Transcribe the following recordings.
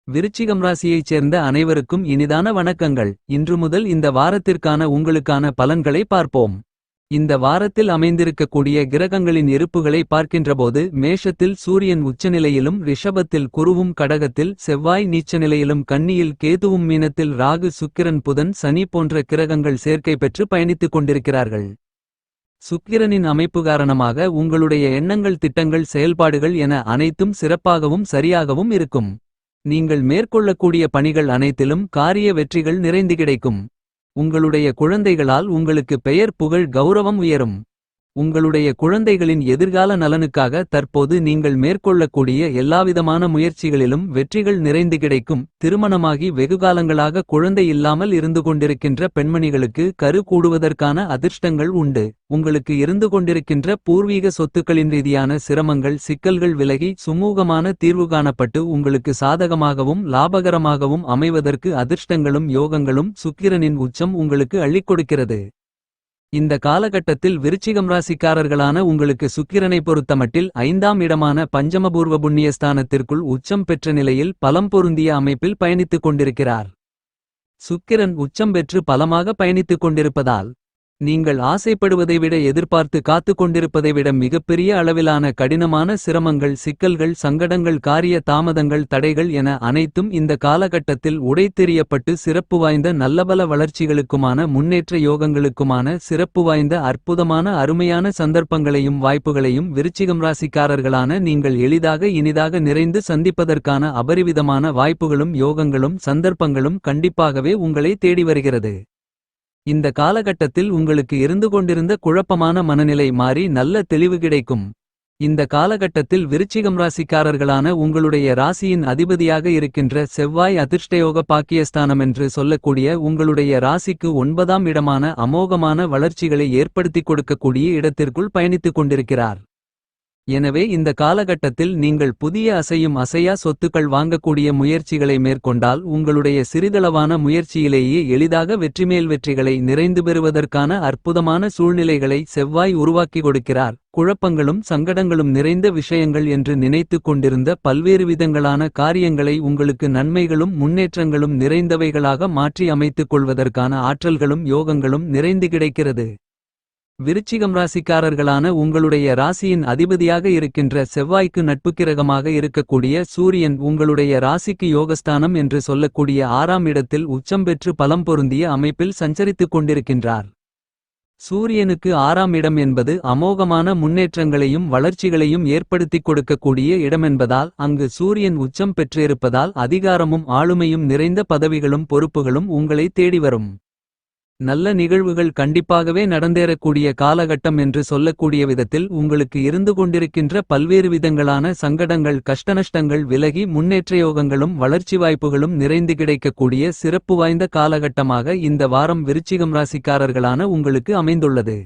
விருச்சிகம் ராசியைச் சேர்ந்த அனைவருக்கும் இனிதான வணக்கங்கள். இன்று முதல் இந்த வாரத்திற்கான உங்களுக்கான பலன்களை பார்ப்போம். இந்த வாரத்தில் அமைந்திருக்கக்கூடிய கிரகங்களின் இருப்புகளை பார்க்கின்றபோது மேஷத்தில் சூரியன் உச்சநிலையிலும் ரிஷபத்தில் குருவும் கடகத்தில் செவ்வாய் நீச்சநிலையிலும் கன்னியில் கேதுவும் மீனத்தில் ராகு சுக்கிரன் புதன் சனி போன்ற கிரகங்கள் சேர்க்கை பெற்று பயணித்துக் கொண்டிருக்கிறார்கள். சுக்கிரனின் அமைப்பு காரணமாக உங்களுடைய எண்ணங்கள் திட்டங்கள் செயல்பாடுகள் என அனைத்தும் சிறப்பாகவும் சரியாகவும் இருக்கும். நீங்கள் மேற்கொள்ளக்கூடிய பணிகள் அனைத்திலும் காரிய வெற்றிகள் நிறைந்து கிடைக்கும். உங்களுடைய குழந்தைகளால் உங்களுக்கு பெயர் புகழ் கௌரவம் உயரும். உங்களுடைய குழந்தைகளின் எதிர்கால நலனுக்காக தற்போது நீங்கள் மேற்கொள்ளக்கூடிய எல்லாவிதமான முயற்சிகளிலும் வெற்றிகள் நிறைந்து கிடைக்கும். திருமணமாகி வெகுகாலங்களாக குழந்தை இல்லாமல் இருந்து கொண்டிருக்கின்ற பெண்மணிகளுக்கு கரு கூடுவதற்கான அதிர்ஷ்டங்கள் உண்டு. உங்களுக்கு இருந்து கொண்டிருக்கின்ற பூர்வீக சொத்துக்களின் ரீதியான சிரமங்கள் சிக்கல்கள் விலகி சுமூகமான தீர்வு காணப்பட்டு உங்களுக்கு சாதகமாகவும் லாபகரமாகவும் அமைவதற்கு அதிர்ஷ்டங்களும் யோகங்களும் சுக்கிரனின் உச்சம் உங்களுக்கு அள்ளிக் கொடுக்கிறது. இந்த காலகட்டத்தில் விருச்சிகம் ராசிக்காரர்களான உங்களுக்கு சுக்கிரனை பொறுத்தமட்டில் 5ஆம் இடமான பஞ்சமபூர்வ புண்ணியஸ்தானத்திற்குள் உச்சம் பெற்ற நிலையில் பலம் பொருந்திய அமைப்பில் பயணித்துக் கொண்டிருக்கிறார். சுக்கிரன் உச்சம் பெற்று பலமாக பயணித்துக் கொண்டிருப்பதால் நீங்கள் ஆசைப்படுவதை விட எதிர்பார்த்து காத்து கொண்டிருப்பதை விட மிகப்பெரிய அளவிலான கடினமான சிரமங்கள் சிக்கல்கள் சங்கடங்கள் காரிய தாமதங்கள் தடைகள் என அனைத்தும் இந்த காலகட்டத்தில் உடைத்தெறியப்பட்டு சிறப்பு வாய்ந்த நல்லபல வளர்ச்சிகளுக்குமான முன்னேற்ற யோகங்களுக்குமான சிறப்பு வாய்ந்த அற்புதமான அருமையான சந்தர்ப்பங்களையும் வாய்ப்புகளையும் விருச்சிகம் ராசிக்காரர்களான நீங்கள் எளிதாக இனிதாக நிறைந்து சந்திப்பதற்கான அபரிவிதமான வாய்ப்புகளும் யோகங்களும் சந்தர்ப்பங்களும் கண்டிப்பாகவே உங்களை தேடி வருகிறது. இந்த காலகட்டத்தில் உங்களுக்கு இருந்து கொண்டிருந்த குழப்பமான மனநிலை மாறி நல்ல தெளிவு கிடைக்கும். இந்த காலகட்டத்தில் விருச்சிகம் ராசிக்காரர்களான உங்களுடைய ராசியின் அதிபதியாக இருக்கின்ற செவ்வாய் அதிர்ஷ்டயோக பாக்கியஸ்தானம் என்று சொல்லக்கூடிய உங்களுடைய ராசிக்கு 9ஆம் இடமான அமோகமான வளர்ச்சிகளை ஏற்படுத்திக் கொடுக்கக்கூடிய இடத்திற்குள் பயணித்துக் கொண்டிருக்கிறார். எனவே இந்த காலகட்டத்தில் நீங்கள் புதிய அசையும் அசையா சொத்துக்கள் வாங்கக்கூடிய முயற்சிகளை மேற்கொண்டால் உங்களுடைய சிறிதளவான முயற்சியிலேயே எளிதாக வெற்றிமேல் வெற்றிகளை நிறைந்து பெறுவதற்கான அற்புதமான சூழ்நிலைகளை செவ்வாய் உருவாக்கி கொடுக்கிறார். குழப்பங்களும் சங்கடங்களும் நிறைந்த விஷயங்கள் என்று நினைத்துக் கொண்டிருந்த பல்வேறு விதங்களான காரியங்களை உங்களுக்கு நன்மைகளும் முன்னேற்றங்களும் நிறைந்தவைகளாக மாற்றி அமைத்துக் கொள்வதற்கான ஆற்றல்களும் யோகங்களும் நிறைந்து கிடைக்கிறது. விருச்சிகம் ராசிக்காரர்களான உங்களுடைய ராசியின் அதிபதியாக இருக்கின்ற செவ்வாய்க்கு நட்புக்கிரகமாக இருக்கக்கூடிய சூரியன் உங்களுடைய ராசிக்கு யோகஸ்தானம் என்று சொல்லக்கூடிய 6ஆம் இடத்தில் உச்சம் பெற்று பலம் பொருந்திய அமைப்பில் சஞ்சரித்துக் கொண்டிருக்கின்றார். சூரியனுக்கு 6ஆம் இடம் என்பது அமோகமான முன்னேற்றங்களையும் வளர்ச்சிகளையும் ஏற்படுத்திக் கொடுக்கக்கூடிய இடமென்பதால் அங்கு சூரியன் உச்சம் பெற்றிருப்பதால் அதிகாரமும் ஆளுமையும் நிறைந்த பதவிகளும் பொறுப்புகளும் உங்களை தேடி வரும். நல்ல நிகழ்வுகள் கண்டிப்பாகவே நடந்தேறக்கூடிய காலகட்டம் என்று சொல்லக்கூடிய விதத்தில் உங்களுக்கு இருந்து கொண்டிருக்கின்ற பல்வேறு விதங்களான சங்கடங்கள் கஷ்டநஷ்டங்கள் விலகி முன்னேற்ற யோகங்களும் வளர்ச்சி வாய்ப்புகளும் நிறைந்து கிடைக்கக்கூடிய சிறப்பு வாய்ந்த காலகட்டமாக இந்த வாரம் விருச்சிகம் ராசிக்காரர்களான உங்களுக்கு அமைந்துள்ளது.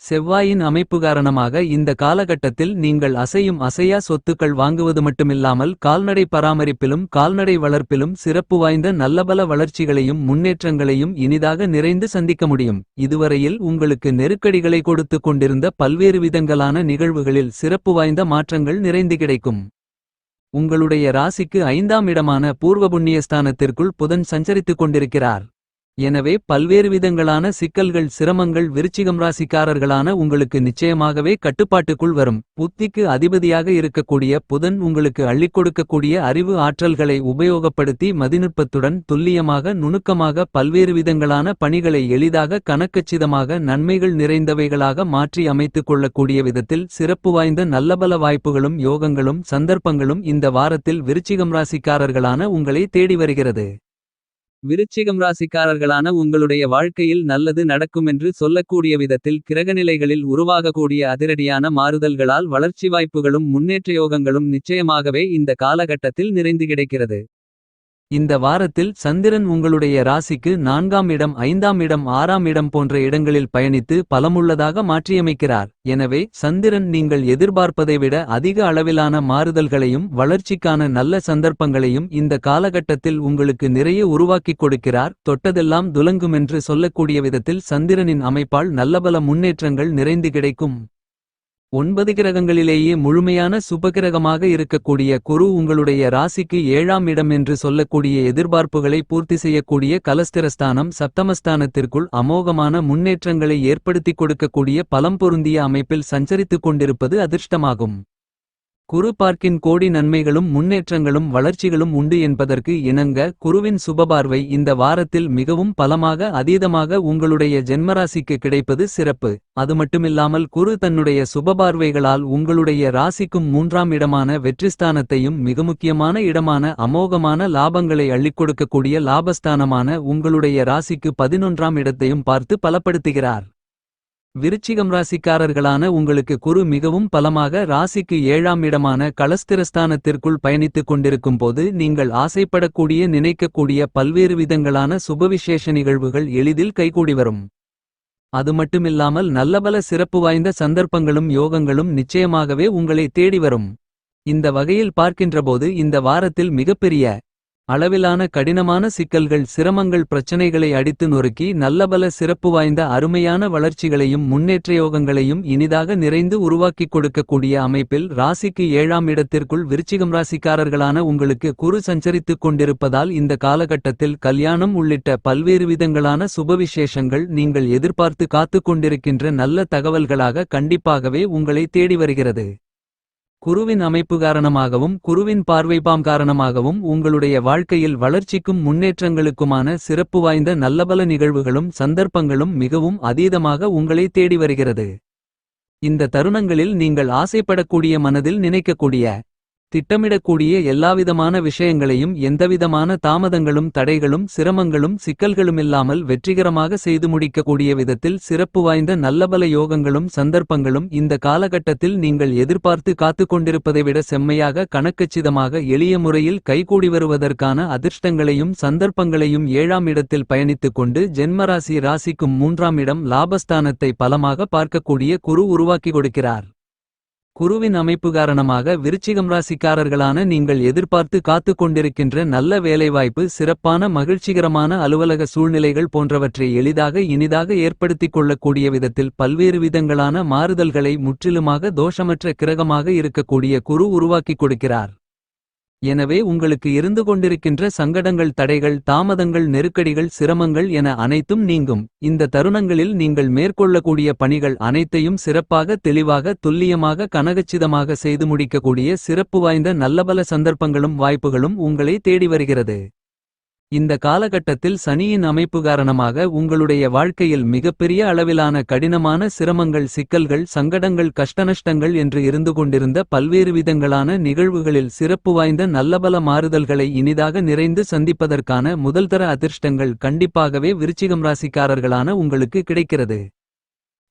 செவ்வாயின் அமைப்பு காரணமாக இந்த காலகட்டத்தில் நீங்கள் அசையும் அசையா சொத்துக்கள் வாங்குவது மட்டுமில்லாமல் கால்நடை பராமரிப்பிலும் கால்நடை வளர்ப்பிலும் சிறப்பு வாய்ந்த நல்லபல வளர்ச்சிகளையும் முன்னேற்றங்களையும் இனிதாக நிறைந்து சந்திக்க முடியும். இதுவரையில் உங்களுக்கு நெருக்கடிகளை கொடுத்து கொண்டிருந்த பல்வேறு விதங்களான நிகழ்வுகளில் சிறப்பு வாய்ந்த மாற்றங்கள் நிறைந்து கிடைக்கும். உங்களுடைய ராசிக்கு 5ஆம் இடமான பூர்வ புண்ணியஸ்தானத்திற்குள் புதன் சஞ்சரித்துக் கொண்டிருக்கிறார். எனவே பல்வேறு விதங்களான சிக்கல்கள் சிரமங்கள் விருச்சிகம் ராசிக்காரர்களான உங்களுக்கு நிச்சயமாகவே கட்டுப்பாட்டுக்குள் வரும். புத்திக்கு அதிபதியாக இருக்கக்கூடிய புதன் உங்களுக்கு அள்ளிக் கொடுக்கக்கூடிய அறிவு ஆற்றல்களை உபயோகப்படுத்தி மதிநுட்பத்துடன் துல்லியமாக நுணுக்கமாக பல்வேறு விதங்களான பணிகளை எளிதாக கணக்கச்சிதமாக நன்மைகள் நிறைந்தவைகளாக மாற்றி அமைத்துக் கொள்ளக்கூடிய விதத்தில் சிறப்பு வாய்ந்த நல்லபல வாய்ப்புகளும் யோகங்களும் சந்தர்ப்பங்களும் இந்த வாரத்தில் விருச்சிகம் ராசிக்காரர்களான உங்களை தேடி வருகிறது. விருச்சிகம் ராசிக்காரர்களான உங்களுடைய வாழ்க்கையில் நல்லது நடக்குமென்று சொல்லக்கூடிய விதத்தில் கிரகநிலைகளில் உருவாகக்கூடிய அதிரடியான மாறுதல்களால் வளர்ச்சி வாய்ப்புகளும் முன்னேற்ற யோகங்களும் நிச்சயமாகவே இந்த காலகட்டத்தில் நிறைந்து கிடைக்கிறது. இந்த வாரத்தில் சந்திரன் உங்களுடைய ராசிக்கு 4ஆம் இடம் 5ஆம் இடம் 6ஆம் இடம் போன்ற இடங்களில் பயணித்து பலமுள்ளதாக மாற்றியமைக்கிறார். எனவே சந்திரன் நீங்கள் எதிர்பார்ப்பதை விட அதிக அளவிலான மாறுதல்களையும் வளர்ச்சிக்கான நல்ல சந்தர்ப்பங்களையும் இந்த காலகட்டத்தில் உங்களுக்கு நிறைய உருவாக்கிக் கொடுக்கிறார். தொட்டதெல்லாம் துலங்குமென்று சொல்லக்கூடிய விதத்தில் சந்திரனின் அமைப்பால் நல்லபல முன்னேற்றங்கள் நிறைந்து கிடைக்கும். 9 கிரகங்களிலேயே முழுமையான சுபகிரகமாக இருக்கக்கூடிய குரு உங்களுடைய ராசிக்கு 7ஆம் இடம் என்று சொல்லக்கூடிய எதிர்பார்ப்புகளை பூர்த்தி செய்யக்கூடிய கலஸ்திரஸ்தானம் சப்தமஸ்தானத்திற்குள் அமோகமான முன்னேற்றங்களை ஏற்படுத்திக் கொடுக்கக்கூடிய பலம் பொருந்திய அமைப்பில் சஞ்சரித்துக் கொண்டிருப்பது அதிர்ஷ்டமாகும். குரு பார்க்கின் கோடி நன்மைகளும் முன்னேற்றங்களும் வளர்ச்சிகளும் உண்டு என்பதற்கு இணங்க குருவின் சுபபார்வை இந்த வாரத்தில் மிகவும் பலமாக அதீதமாக உங்களுடைய ஜென்மராசிக்கு கிடைப்பது சிறப்பு. அது மட்டுமில்லாமல் குரு தன்னுடைய சுபபார்வைகளால் உங்களுடைய ராசிக்கும் 3ஆம் இடமான வெற்றிஸ்தானத்தையும் மிக முக்கியமான இடமான அமோகமான லாபங்களை அள்ளிக் கொடுக்கக்கூடிய லாபஸ்தானமான உங்களுடைய ராசிக்கு 11ஆம் இடத்தையும் பார்த்து பலப்படுத்துகிறார். விருச்சிகம் ராசிக்காரர்களான உங்களுக்கு குரு மிகவும் பலமாக ராசிக்கு 7ஆம் இடமான கலஸ்திரஸ்தானத்திற்குள் பயணித்துக் கொண்டிருக்கும் போது நீங்கள் ஆசைப்படக்கூடிய நினைக்கக்கூடிய பல்வேறு விதங்களான சுபவிசேஷ நிகழ்வுகள் எளிதில் கைகூடி வரும். அது மட்டுமில்லாமல் நல்லபல சிறப்பு வாய்ந்த சந்தர்ப்பங்களும் யோகங்களும் நிச்சயமாகவே உங்களை தேடி வரும். இந்த வகையில் பார்க்கின்றபோது இந்த வாரத்தில் மிகப்பெரிய அளவிலான கடினமான சிக்கல்கள் சிரமங்கள் பிரச்சனைகளை அடித்து நொறுக்கி நல்லபல சிறப்பு வாய்ந்த அருமையான வளர்ச்சிகளையும் முன்னேற்றயோகங்களையும் இனிதாக நிறைந்து உருவாக்கிக் கொடுக்கக்கூடிய அமைப்பில் ராசிக்கு 7ஆம் இடத்திற்குள் விருச்சிகம் ராசிக்காரர்களான உங்களுக்கு குரு சஞ்சரித்துக் கொண்டிருப்பதால் இந்த காலகட்டத்தில் கல்யாணம் உள்ளிட்ட பல்வேறு விதங்களான சுபவிசேஷங்கள் நீங்கள் எதிர்பார்த்து காத்துக் கொண்டிருக்கின்ற நல்ல தகவல்களாக கண்டிப்பாகவே உங்களை தேடி வருகிறது. குருவின் அமைப்பு காரணமாகவும் குருவின் பார்வைபாம் காரணமாகவும் உங்களுடைய வாழ்க்கையில் வளர்ச்சிக்கும் முன்னேற்றங்களுக்குமான சிறப்பு வாய்ந்த நல்லபல நிகழ்வுகளும் சந்தர்ப்பங்களும் மிகவும் அதீதமாக உங்களை தேடி வருகிறது. இந்த தருணங்களில் நீங்கள் ஆசைப்படக்கூடிய மனதில் நினைக்கக்கூடிய திட்டமிடக்கூடிய எல்லாவிதமான விஷயங்களையும் எந்தவிதமான தாமதங்களும் தடைகளும் சிரமங்களும் சிக்கல்களுமில்லாமல் வெற்றிகரமாக செய்து முடிக்கக்கூடிய விதத்தில் சிறப்பு வாய்ந்த நல்லபல யோகங்களும் சந்தர்ப்பங்களும் இந்த காலகட்டத்தில் நீங்கள் எதிர்பார்த்து காத்துக் கொண்டிருப்பதை விட செம்மையாக கணக்கச்சிதமாக எளிய முறையில் கைகூடி வருவதற்கான அதிர்ஷ்டங்களையும் சந்தர்ப்பங்களையும் 7ஆம் இடத்தில் பயணித்துக் கொண்டு ஜென்மராசி ராசிக்கும் 3ஆம் இடம் லாபஸ்தானத்தை பலமாக பார்க்கக்கூடிய குரு உருவாக்கி கொடுக்கிறார். குருவின் அமைப்பு காரணமாக விருச்சிகம் ராசிக்காரர்களான நீங்கள் எதிர்பார்த்து காத்துக் கொண்டிருக்கின்ற நல்ல வேலைவாய்ப்பு சிறப்பான மகிழ்ச்சிகரமான அலுவலக சூழ்நிலைகள் போன்றவற்றை எளிதாக இனிதாக ஏற்படுத்திக் கொள்ளக்கூடிய விதத்தில் பல்வேறு விதங்களான மாறுதல்களை முற்றிலுமாக தோஷமற்ற கிரகமாக இருக்கக்கூடிய குரு உருவாக்கிக் கொடுக்கிறார். எனவே உங்களுக்கு இருந்து கொண்டிருக்கின்ற சங்கடங்கள் தடைகள் தாமதங்கள் நெருக்கடிகள் சிரமங்கள் என அனைத்தும் நீங்கும். இந்த தருணங்களில் நீங்கள் மேற்கொள்ளக்கூடிய பணிகள் அனைத்தையும் சிறப்பாக தெளிவாக துல்லியமாக கனகச்சிதமாக செய்து முடிக்கக்கூடிய சிறப்பு வாய்ந்த நல்லபல சந்தர்ப்பங்களும் வாய்ப்புகளும் உங்களை தேடி வருகிறது. இந்த காலகட்டத்தில் சனியின் அமைப்பு காரணமாக உங்களுடைய வாழ்க்கையில் மிகப்பெரிய அளவிலான கடினமான சிரமங்கள் சிக்கல்கள் சங்கடங்கள் கஷ்டநஷ்டங்கள் என்று இருந்து கொண்டிருந்த பல்வேறு விதங்களான நிகழ்வுகளில் சிறப்பு வாய்ந்த நல்லபல மாறுதல்களை இனிதாக நிறைந்து சந்திப்பதற்கான முதல்தர அதிர்ஷ்டங்கள் கண்டிப்பாகவே விருச்சிகம் ராசிக்காரர்களான உங்களுக்கு கிடைக்கிறது.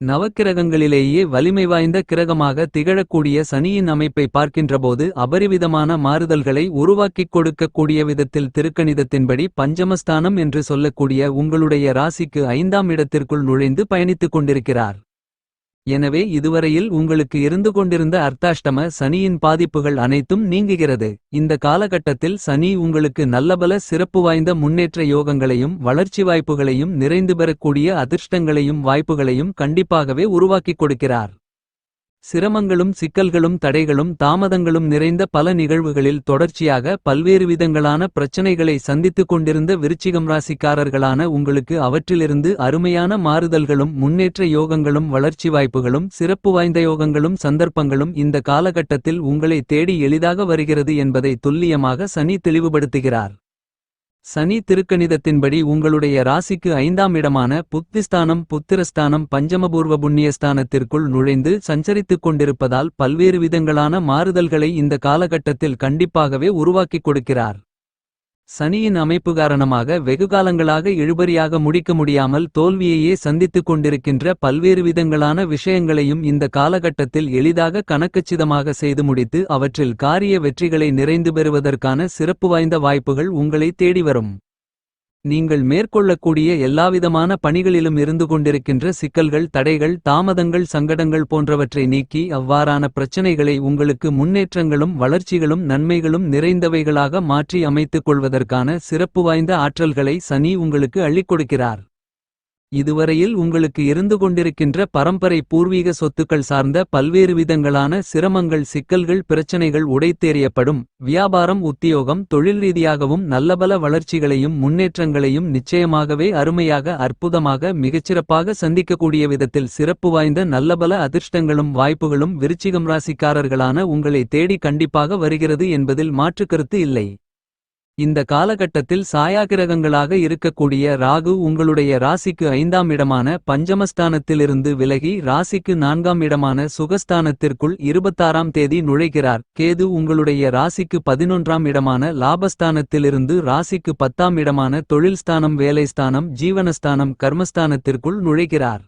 நவக்கிரகங்களிலேயே வலிமை வாய்ந்த கிரகமாக திகழக்கூடிய சனியின் அமைப்பை பார்க்கின்றபோது அபரிவிதமான மாறுதல்களை உருவாக்கிக் கொடுக்கக்கூடிய விதத்தில் திருக்கணிதத்தின்படி பஞ்சமஸ்தானம் என்று சொல்லக்கூடிய உங்களுடைய ராசிக்கு 5ஆம் இடத்திற்குள் நுழைந்து பயணித்துக் கொண்டிருக்கிறார். எனவே இதுவரையில் உங்களுக்கு இருந்து கொண்டிருந்த அர்த்தாஷ்டம சனியின் பாதிப்புகள் அனைத்தும் நீங்குகிறது. இந்த காலகட்டத்தில் சனி உங்களுக்கு நல்லபல சிறப்பு வாய்ந்த முன்னேற்ற யோகங்களையும் வளர்ச்சி வாய்ப்புகளையும் நிறைந்து பெறக்கூடிய அதிர்ஷ்டங்களையும் வாய்ப்புகளையும் கண்டிப்பாகவே உருவாக்கிக் கொடுக்கிறார். சிரமங்களும் சிக்கல்களும் தடைகளும் தாமதங்களும் நிறைந்த பல நிகழ்வுகளில் தொடர்ச்சியாக பல்வேறு விதங்களான பிரச்சனைகளை சந்தித்துக் கொண்டிருந்த விருச்சிகம் ராசிக்காரர்களான உங்களுக்கு அவற்றிலிருந்து அருமையான மாறுதல்களும் முன்னேற்ற யோகங்களும் வளர்ச்சி வாய்ப்புகளும் சிறப்பு வாய்ந்த யோகங்களும் சந்தர்ப்பங்களும் இந்த காலகட்டத்தில் உங்களை தேடி எளிதாக வருகிறது என்பதை துல்லியமாக சனி தெளிவுபடுத்துகிறார். சனி திருக்கணிதத்தின்படி உங்களுடைய ராசிக்கு 5ஆம் இடமான புத்திஸ்தானம் புத்திரஸ்தானம் பஞ்சமபூர்வ புண்ணியஸ்தானத்திற்குள் நுழைந்து சஞ்சரித்துக் கொண்டிருப்பதால் பல்வேறு விதங்களான மாறுதல்களை இந்த காலகட்டத்தில் கண்டிப்பாகவே உருவாக்கிக் கொடுக்கிறார். சனியின் அமைப்பு காரணமாக வெகுகாலங்களாக இழுபறியாக முடிக்க முடியாமல் தோல்வியையே சந்தித்துக் கொண்டிருக்கின்ற பல்வேறு விதங்களான விஷயங்களையும் இந்த காலகட்டத்தில் எளிதாக கணக்கச்சிதமாக செய்து முடித்து அவற்றில் காரிய வெற்றிகளை நிறைந்து பெறுவதற்கான சிறப்பு வாய்ந்த வாய்ப்புகள் உங்களை தேடி வரும். நீங்கள் மேற்கொள்ளக்கூடிய எல்லாவிதமான பணிகளிலும் இருந்து கொண்டிருக்கின்ற சிக்கல்கள் தடைகள் தாமதங்கள் சங்கடங்கள் போன்றவற்றை நீக்கி அவ்வாறான பிரச்சனைகளை உங்களுக்கு முன்னேற்றங்களும் வளர்ச்சிகளும் நன்மைகளும் நிறைந்தவைகளாக மாற்றி அமைத்துக் கொள்வதற்கான சிறப்பு வாய்ந்த ஆற்றல்களை சனி உங்களுக்கு அள்ளிக் கொடுக்கிறார். இதுவரையில் உங்களுக்கு இருந்து கொண்டிருக்கின்ற பரம்பரை பூர்வீக சொத்துக்கள் சார்ந்த பல்வேறு விதங்களான சிரமங்கள் சிக்கல்கள் பிரச்சனைகள் உடைத்தேறியப்படும். வியாபாரம் உத்தியோகம் தொழில் ரீதியாகவும் நல்லபல வளர்ச்சிகளையும் முன்னேற்றங்களையும் நிச்சயமாகவே அருமையாக அற்புதமாக மிகச்சிறப்பாக சந்திக்கக்கூடிய விதத்தில் சிறப்பு வாய்ந்த நல்லபல அதிர்ஷ்டங்களும் வாய்ப்புகளும் விருச்சிகம் ராசிக்காரர்களான உங்களை தேடி கண்டிப்பாக வருகிறது என்பதில் மாற்றுக்கருத்து இல்லை. இந்த காலகட்டத்தில் சாயாகிரகங்களாக இருக்கக்கூடிய ராகு உங்களுடைய ராசிக்கு 5ஆம் இடமான பஞ்சமஸ்தானத்திலிருந்து விலகி ராசிக்கு 4ஆம் இடமான சுகஸ்தானத்திற்குள் 26ஆம் தேதி நுழைகிறார். கேது உங்களுடைய ராசிக்கு 11ஆம் இடமான லாபஸ்தானத்திலிருந்து ராசிக்கு 10ஆம் இடமான தொழில்ஸ்தானம் வேலைஸ்தானம் ஜீவனஸ்தானம் கர்மஸ்தானத்திற்குள் நுழைகிறார்.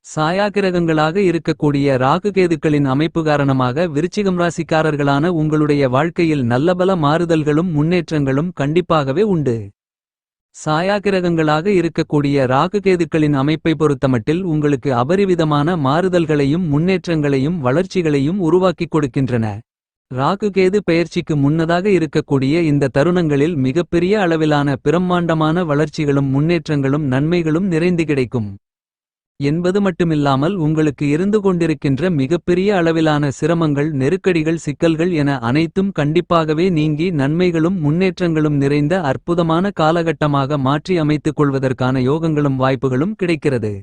சாயாகிரகங்களாக இருக்கக்கூடிய ராகுகேதுக்களின் அமைப்பு காரணமாக விருச்சிகம் ராசிக்காரர்களான உங்களுடைய வாழ்க்கையில் நல்லபல மாறுதல்களும் முன்னேற்றங்களும் கண்டிப்பாகவே உண்டு. சாயாகிரகங்களாக இருக்கக்கூடிய ராகுகேதுக்களின் அமைப்பை பொறுத்தமட்டில் உங்களுக்கு அபரிவிதமான மாறுதல்களையும் முன்னேற்றங்களையும் வளர்ச்சிகளையும் உருவாக்கிக் கொடுக்கின்றன. ராகுகேது பெயர்ச்சிக்கு முன்னதாக இருக்கக்கூடிய இந்த தருணங்களில் மிகப்பெரிய அளவிலான பிரம்மாண்டமான வளர்ச்சிகளும் முன்னேற்றங்களும் நன்மைகளும் நிறைந்து கிடைக்கும் என்பது மட்டுமில்லாமல் உங்களுக்கு இருந்து கொண்டிருக்கின்ற மிகப்பெரிய அளவிலான சிரமங்கள் நெருக்கடிகள் சிக்கல்கள் என அனைத்தும் கண்டிப்பாகவே நீங்கி நன்மைகளும் முன்னேற்றங்களும் நிறைந்த அற்புதமான காலகட்டமாக மாற்றி அமைத்துக் கொள்வதற்கான யோகங்களும் வாய்ப்புகளும் கிடைக்கிறது.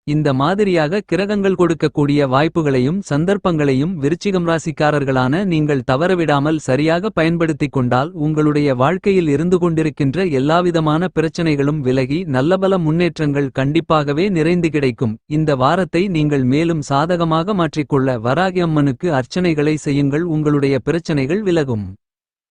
இந்த மாதிரியாக கிரகங்கள் கொடுக்கக்கூடிய வாய்ப்புகளையும் சந்தர்ப்பங்களையும் விருச்சிகம் ராசிக்காரர்களான நீங்கள் தவறவிடாமல் சரியாக பயன்படுத்திக் கொண்டால் உங்களுடைய வாழ்க்கையில் இருந்து கொண்டிருக்கின்ற எல்லாவிதமான பிரச்சனைகளும் விலகி நல்லபல முன்னேற்றங்கள் கண்டிப்பாகவே நிறைந்து கிடைக்கும். இந்த வாரத்தை நீங்கள் மேலும் சாதகமாக மாற்றிக்கொள்ள வராகி அம்மனுக்கு அர்ச்சனைகளை செய்யுங்கள். உங்களுடைய பிரச்சனைகள் விலகும்.